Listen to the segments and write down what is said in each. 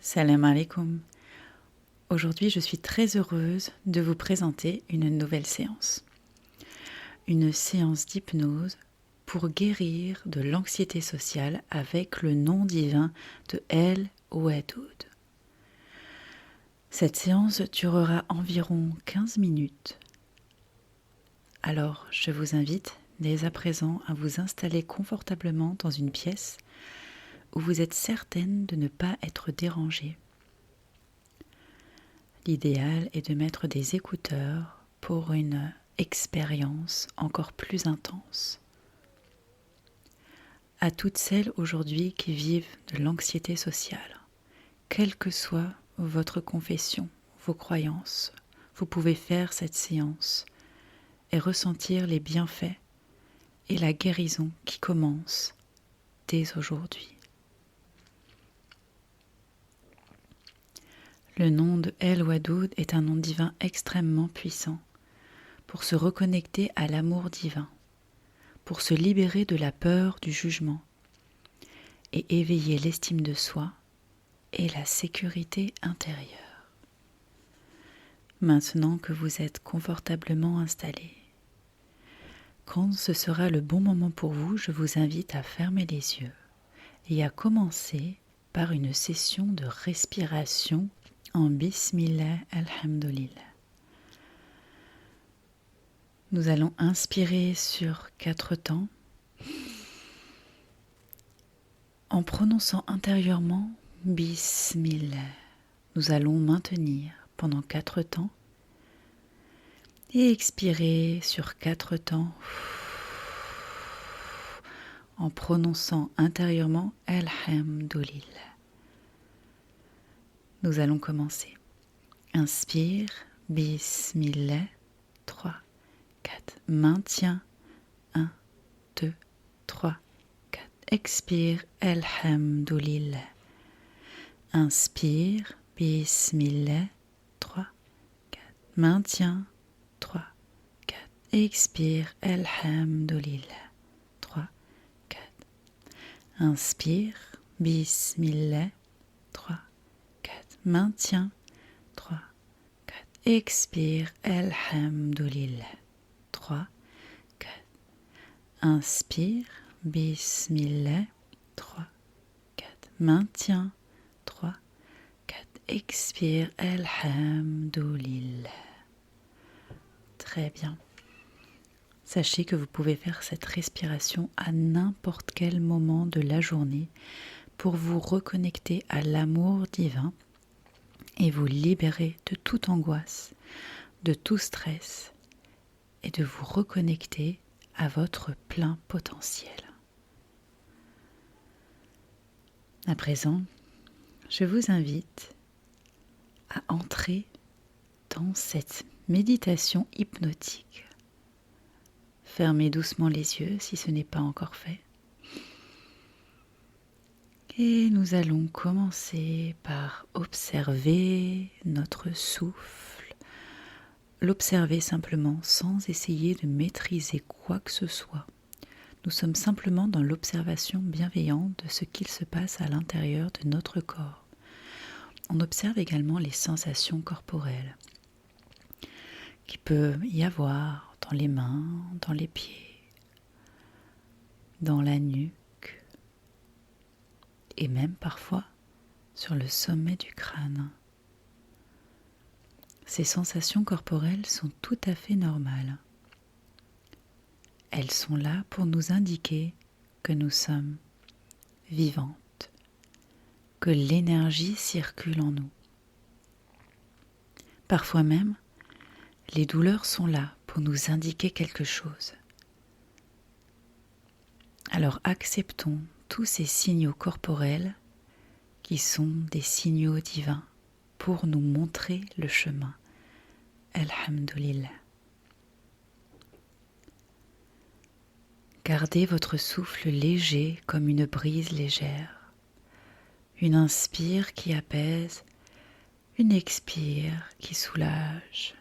Salam alaikum. Aujourd'hui, je suis très heureuse de vous présenter une nouvelle séance. Une séance d'hypnose pour guérir de l'anxiété sociale avec le nom divin de El Ouadoud. Cette séance durera environ 15 minutes. Alors, je vous invite dès à présent à vous installer confortablement dans une pièce où vous êtes certaine de ne pas être dérangée. L'idéal est de mettre des écouteurs pour une expérience encore plus intense. À toutes celles aujourd'hui qui vivent de l'anxiété sociale, quelle que soit votre confession, vos croyances, vous pouvez faire cette séance et ressentir les bienfaits et la guérison qui commence dès aujourd'hui. Le nom de El Ouadoud est un nom divin extrêmement puissant pour se reconnecter à l'amour divin, pour se libérer de la peur du jugement et éveiller l'estime de soi et la sécurité intérieure. Maintenant que vous êtes confortablement installé, quand ce sera le bon moment pour vous, je vous invite à fermer les yeux et à commencer par une session de respiration en Bismillah Alhamdulillah. Nous allons inspirer sur 4 temps en prononçant intérieurement Bismillah. Nous allons maintenir pendant 4 temps et expirer sur 4 temps en prononçant intérieurement Alhamdulillah. Nous allons commencer. Inspire, Bismillah, 3, 4. Maintiens, 1, 2, 3, 4. Expire, Alhamdulillah. Inspire, Bismillah, 3, 4. Maintiens, 3, 4. Expire, Alhamdulillah, 3, 4. Inspire, Bismillah, 3, 4. Maintiens, 3, 4. Expire, Alhamdulillah, 3, 4. Inspire, Bismillah, 3, 4. Maintiens, 3, 4. Expire, Alhamdulillah. Très bien. Sachez que vous pouvez faire cette respiration à n'importe quel moment de la journée pour vous reconnecter à l'amour divin et vous libérer de toute angoisse, de tout stress et de vous reconnecter à votre plein potentiel. À présent, je vous invite à entrer dans cette méditation hypnotique. Fermez doucement les yeux si ce n'est pas encore fait. Et nous allons commencer par observer notre souffle. L'observer simplement sans essayer de maîtriser quoi que ce soit. Nous sommes simplement dans l'observation bienveillante de ce qu'il se passe à l'intérieur de notre corps. On observe également les sensations corporelles qu'il peut y avoir dans les mains, dans les pieds, dans la nuque et même parfois sur le sommet du crâne. Ces sensations corporelles sont tout à fait normales. Elles sont là pour nous indiquer que nous sommes vivantes, que l'énergie circule en nous. Parfois même, les douleurs sont là pour nous indiquer quelque chose. Alors acceptons tous ces signaux corporels qui sont des signaux divins pour nous montrer le chemin. Alhamdulillah. Gardez votre souffle léger comme une brise légère. Une inspire qui apaise, une expire qui soulage.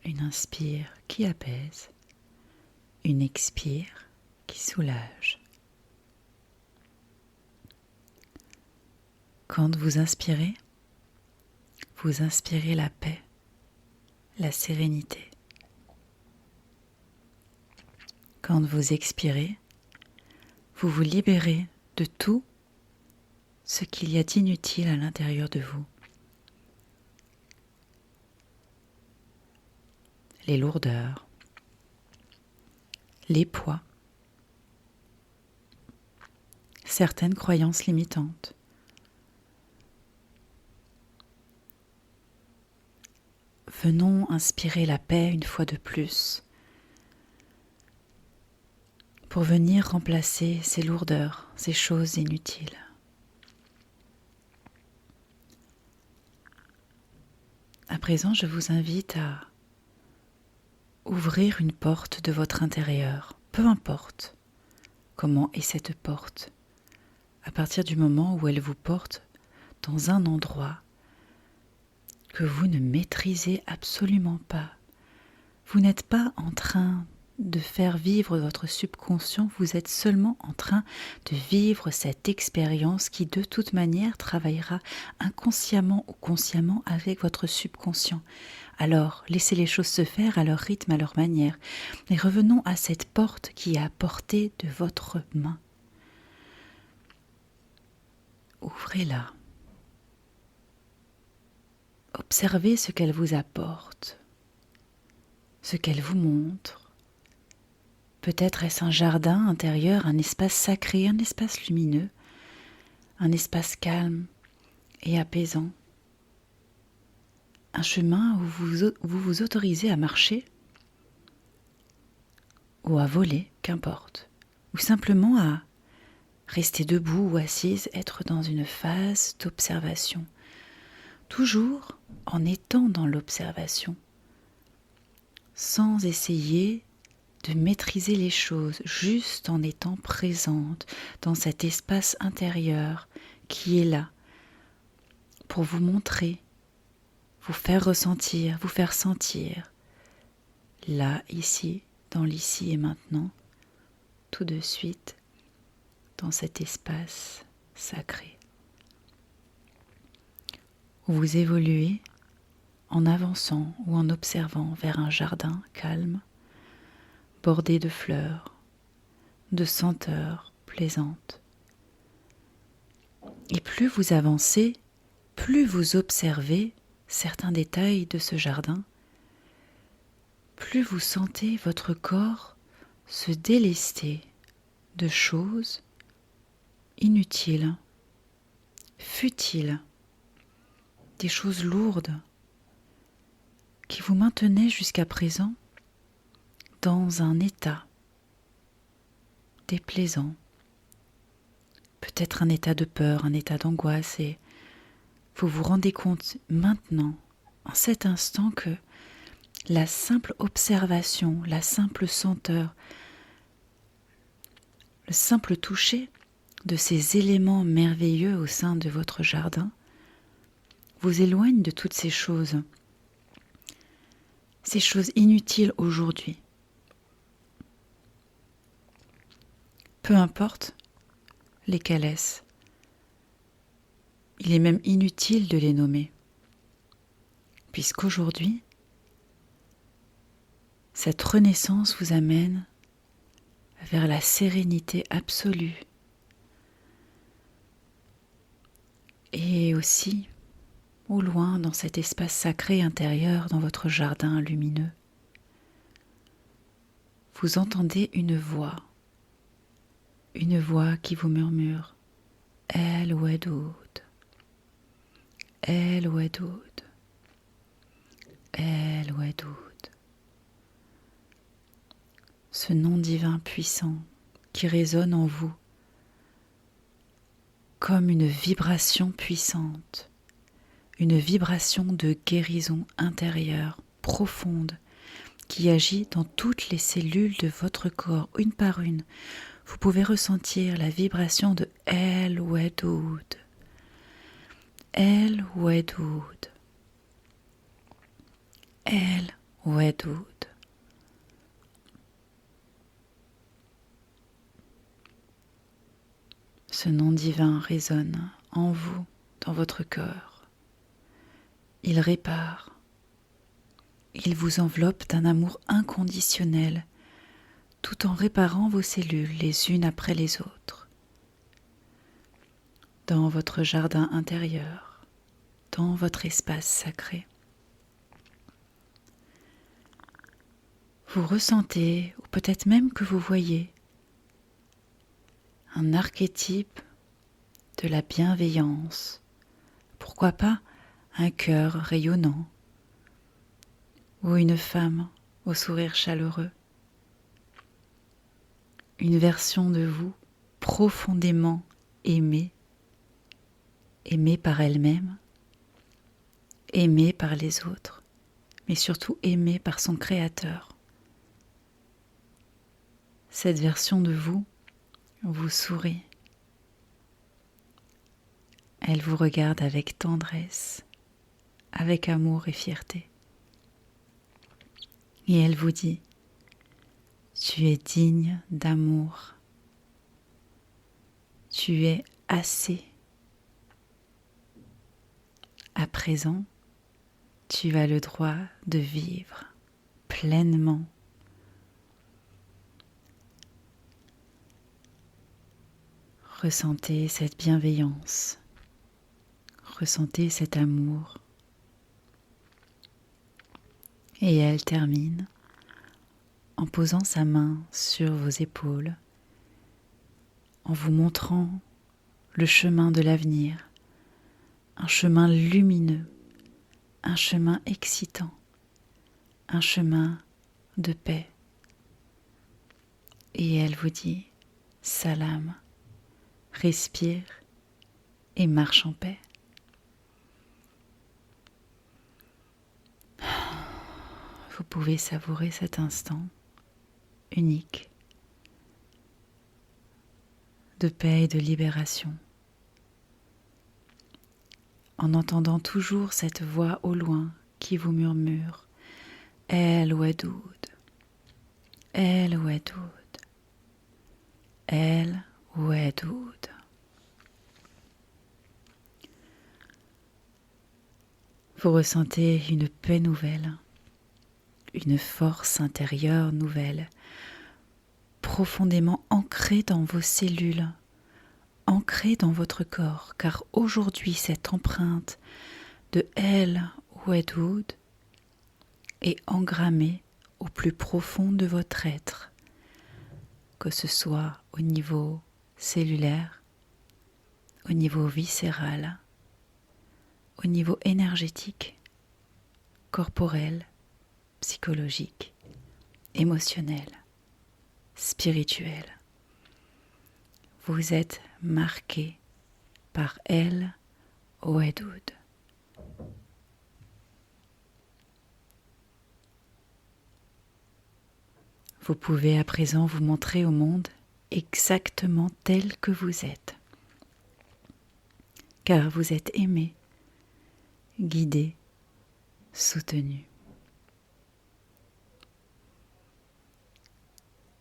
Une inspire qui apaise, une expire qui soulage. Quand vous inspirez la paix, la sérénité. Quand vous expirez, vous vous libérez de tout ce qu'il y a d'inutile à l'intérieur de vous. Les lourdeurs, les poids, certaines croyances limitantes. Venons inspirer la paix une fois de plus pour venir remplacer ces lourdeurs, ces choses inutiles. À présent, je vous invite à ouvrir une porte de votre intérieur, peu importe comment est cette porte, à partir du moment où elle vous porte dans un endroit que vous ne maîtrisez absolument pas. Vous n'êtes pas en train de faire vivre votre subconscient, vous êtes seulement en train de vivre cette expérience qui de toute manière travaillera inconsciemment ou consciemment avec votre subconscient. Alors, laissez les choses se faire à leur rythme, à leur manière. Et revenons à cette porte qui est à portée de votre main. Ouvrez-la. Observez ce qu'elle vous apporte, ce qu'elle vous montre. Peut-être est-ce un jardin intérieur, un espace sacré, un espace lumineux, un espace calme et apaisant. Un chemin où vous vous autorisez à marcher ou à voler, qu'importe, ou simplement à rester debout ou assise, être dans une phase d'observation, toujours en étant dans l'observation, sans essayer de maîtriser les choses, juste en étant présente dans cet espace intérieur qui est là pour vous montrer, vous faire ressentir, vous faire sentir, là, ici, dans l'ici et maintenant, tout de suite, dans cet espace sacré. Où vous évoluez en avançant ou en observant vers un jardin calme, bordé de fleurs, de senteurs plaisantes. Et plus vous avancez, plus vous observez certains détails de ce jardin, plus vous sentez votre corps se délester de choses inutiles, futiles, des choses lourdes qui vous maintenaient jusqu'à présent dans un état déplaisant, peut-être un état de peur, un état d'angoisse, et vous vous rendez compte maintenant, en cet instant, que la simple observation, la simple senteur, le simple toucher de ces éléments merveilleux au sein de votre jardin vous éloigne de toutes ces choses inutiles aujourd'hui. Peu importe lesquelles est-ce, il est même inutile de les nommer, puisqu'aujourd'hui, cette renaissance vous amène vers la sérénité absolue et aussi au loin dans cet espace sacré intérieur, dans votre jardin lumineux. Vous entendez une voix qui vous murmure El Wadoud, El Wadoud, El Wadoud. Ce nom divin puissant qui résonne en vous comme une vibration puissante, une vibration de guérison intérieure profonde qui agit dans toutes les cellules de votre corps, une par une. Vous pouvez ressentir la vibration de El Wadoud, El Wadoud, El Wadoud. Ce nom divin résonne en vous, dans votre cœur. Il répare. Il vous enveloppe d'un amour inconditionnel, tout en réparant vos cellules les unes après les autres. Dans votre jardin intérieur, dans votre espace sacré. Vous ressentez, ou peut-être même que vous voyez, un archétype de la bienveillance. Pourquoi pas un cœur rayonnant ou une femme au sourire chaleureux. Une version de vous profondément aimée, aimée par elle-même, aimée par les autres, mais surtout aimée par son Créateur. Cette version de vous vous sourit. Elle vous regarde avec tendresse, avec amour et fierté. Et elle vous dit, tu es digne d'amour. Tu es assez. À présent, tu as le droit de vivre pleinement. Ressentez cette bienveillance. Ressentez cet amour. Et elle termine en posant sa main sur vos épaules, en vous montrant le chemin de l'avenir, un chemin lumineux, un chemin excitant, un chemin de paix. Et elle vous dit, salam, respire et marche en paix. Vous pouvez savourer cet instant unique de paix et de libération, en entendant toujours cette voix au loin qui vous murmure « El Wadoud, El Wadoud, El Wadoud ». Vous ressentez une paix nouvelle, une force intérieure nouvelle, profondément ancrée dans vos cellules, ancrée dans votre corps, car aujourd'hui cette empreinte de El Wadoud est engrammée au plus profond de votre être, que ce soit au niveau cellulaire, au niveau viscéral, au niveau énergétique, corporel, psychologique, émotionnel, spirituel. Vous êtes marqué par El Wadoud. Vous pouvez à présent vous montrer au monde exactement tel que vous êtes, car vous êtes aimé, guidé, soutenu.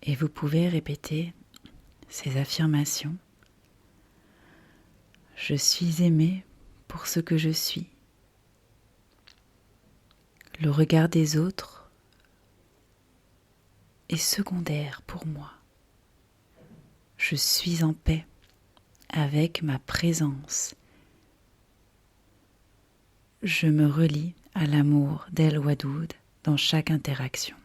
Et vous pouvez répéter ces affirmations. Je suis aimé pour ce que je suis. Le regard des autres est secondaire pour moi. Je suis en paix avec ma présence. Je me relie à l'amour d'El Wadoud dans chaque interaction.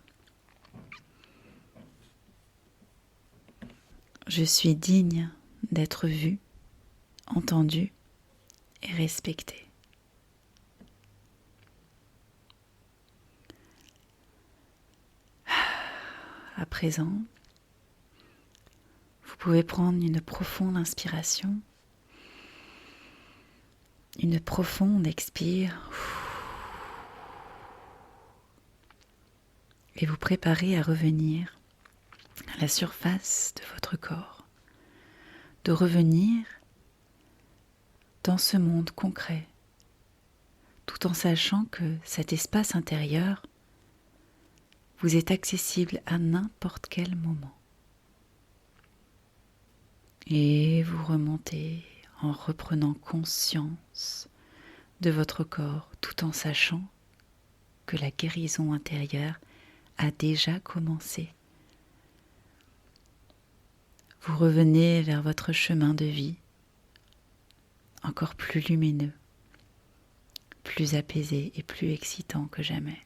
Je suis digne d'être vu, entendu et respecté. À présent, vous pouvez prendre une profonde inspiration, une profonde expire et vous préparer à revenir à la surface de votre corps, de revenir dans ce monde concret, tout en sachant que cet espace intérieur vous est accessible à n'importe quel moment. Et vous remontez en reprenant conscience de votre corps tout en sachant que la guérison intérieure a déjà commencé. Vous revenez vers votre chemin de vie, encore plus lumineux, plus apaisé et plus excitant que jamais.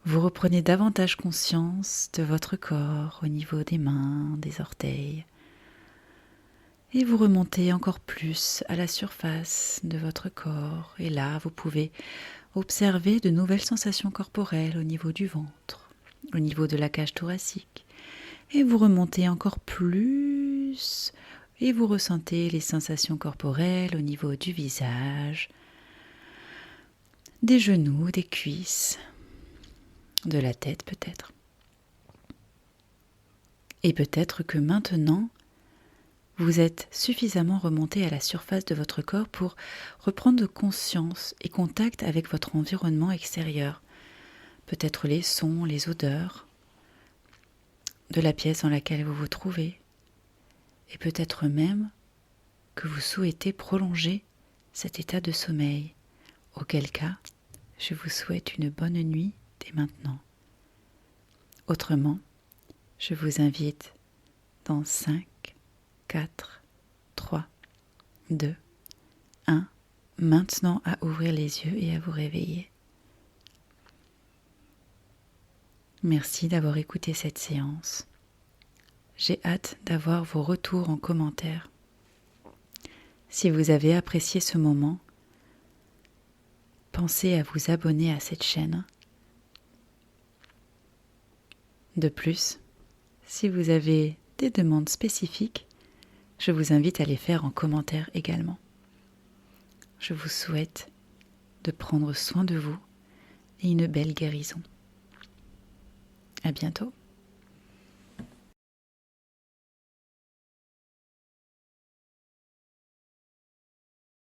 Vous reprenez davantage conscience de votre corps au niveau des mains, des orteils, et vous remontez encore plus à la surface de votre corps. Et là, vous pouvez observer de nouvelles sensations corporelles au niveau du ventre, au niveau de la cage thoracique. Et vous remontez encore plus et vous ressentez les sensations corporelles au niveau du visage, des genoux, des cuisses, de la tête peut-être. Et peut-être que maintenant, vous êtes suffisamment remonté à la surface de votre corps pour reprendre conscience et contact avec votre environnement extérieur. Peut-être les sons, les odeurs de la pièce dans laquelle vous vous trouvez. Et peut-être même que vous souhaitez prolonger cet état de sommeil. Auquel cas, je vous souhaite une bonne nuit dès maintenant. Autrement, je vous invite dans 5, 4, 3, 2, 1, maintenant à ouvrir les yeux et à vous réveiller. Merci d'avoir écouté cette séance. J'ai hâte d'avoir vos retours en commentaire. Si vous avez apprécié ce moment, pensez à vous abonner à cette chaîne. De plus, si vous avez des demandes spécifiques, je vous invite à les faire en commentaire également. Je vous souhaite de prendre soin de vous et une belle guérison. À bientôt.